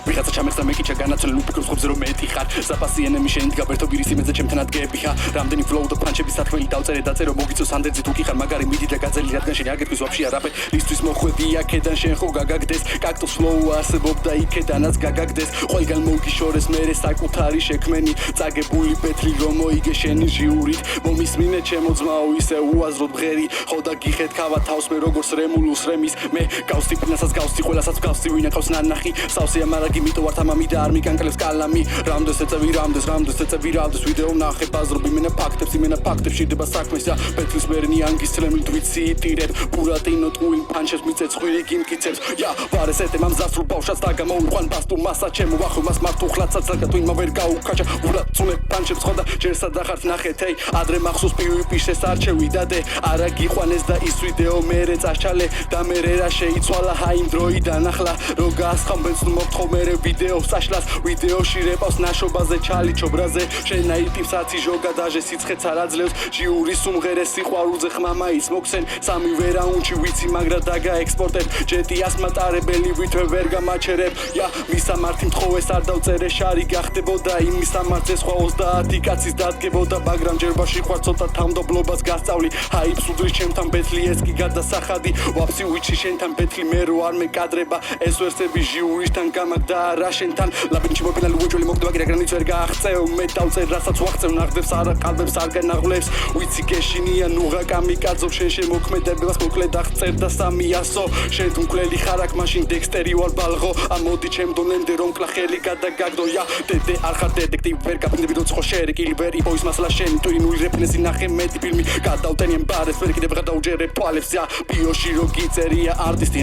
ვიღაცა ჩამეხსა მეკიჩა განაცვლელ უფიქრობს ხობზე რომ მეტი ხარ საფასი ენემი შენ დგაბერთო ვირის იმედზე ჩემთან ადგები ხარ რამდენი ფლოუ და პანჩების სათქმელი დავწერე დაწერო მოგიწევს ანდერძი თუ კი ხარ მაგარი მიდი და გაძელი რადგან შენ აგერქვის ვაფშე არაფერ ისთვის მოხვედი აქედან შენ ხო გაგაგდეს კაქტუს ფლოუ არსებობდა იქედანაც გაგაგდეს ყველგან მოგიშორეს მერე საკუთარი შექმენი წაგებული პეტრი რომ მოიგე შენი ჟიურით მომისმინე ჩემო ძმაო ისე უაზროდ ბღერი ხო და გიხეთ ქავა თავს მე როგორც რემულუს რემის მე გავსი ფინასაც გავსი ყველასაც გავსი ვინა ყავს ნანახი სავსე ამარაგი მიტო ვარ თამამი და არ მიკანკლებს კალამი რამდენს ეწევი რამდენს ეწევი ვიდეო ნახე ბაზრობი მენა ფაქტებს იმენა ფაქტებს შირდება საქმესა პეტრის მერნი ანგის წლემით ვიცი იტირებ ბურატინო ტუინ პანჩებს მიწეცხვირი გიმკიცებს ია ვარესეთე მამზასრულ ბავშვს დაგამოუყვან ბასტუ მასა ჩემო ვახომას მართუხლაცაც ლაკატუინმა ვერ გაუკაჩა ბურატუნე პანჩებს ხოდა ჯერსა დახართ ნახეთ ეი ადრე მახსოვს პივიპიშეს არჩევი დადე არა გიყვანეს და ის ვიდეო მერე წაშალე და მერე რა შეიცვალა ჰაიმ დროიდან ახლა რო გასხამბენს მოგთხო მერე ვიდეო საშლას ვიდეოში რეპავს ნაშობაზე ჩალი ჩობრაზე შენაიტიფსაცი ჟოგა დაჟე სიცხეც არ აძლევს ჟიური სუმღერე სიყვარულზე ხმამაიც მოგცენ სამი ვერაუნჩი ვიცი მაგრა დაგაექსპორტებ ჯეტი ასმატარებელი ვითვე ვერ გამაჩერებ ია მისამართი მთხოვეს არ დავწერე შარი გახდებოდა იმ მისამართზე სხვა 30 კაცის დადგებოდა მაგრამ ჯერბაში ხარ ცოტა თავმდაბლობას გასწავლი ჰაიპს უდრის ჩემთან ბეთლი ეს კი გადასახადი ვაფსი უიჩი შენთან ბეთლი მე რო არ მეკადრება ეს ვერსები ჟიურისთან გამაგდა არა შენთან ლაბინჩი მოფინალი უეჭველი მოგდება კი რაგრანიც ვერ გააღწევ მე დავწერ რასაც ვაღწევ ნახდებს არა ყალბებს არ განაღვლებს ვიცი გეშინია ნუღა კამიკაძო შენ შემოქმედებას მოკლედ აღწერ და 300 შენ თუ მკვლელი ხარ აქ მაშინ დექსტერი ვარ ბალღო ამოდი ჩემ დონემდე რომ კლახელი გადაგაგდო ია დედე არ ხარ დეტექტივ ვერ გაფინდები როც ხო შერი კილბერი პოის მასლა შენ ტვინული რეფერენსი ნახე მეტი ფილმი გადავტენიან ბარეს ვერ კიდევ გადაუჯერებ თვალებს ია ბიოში რო გიწერია არტისტი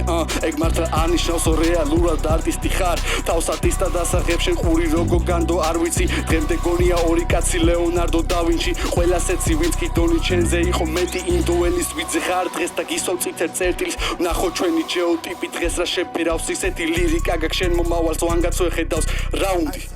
ეგ მართლა არნიშნავს რეალურად არტისტი ხარ თავს არტისტად ასახებ შენ ყური როგორ განდო არ ვიცი დღემდე გონია ორი კაცი ლეონარდო დავინჩი ყველას ეცი ვინც კი დონი ჩენზე იყო მეტი ინდოენის ვიძე ხარ დღეს და გისვავ წითელ წერტილს ნახო ჩვენი ჯეოტიპი დღეს რა შეფერავს ისეთი ლირიკა გაქვს შენ მომავალს ვანგაც ვეხედავს რაუნდი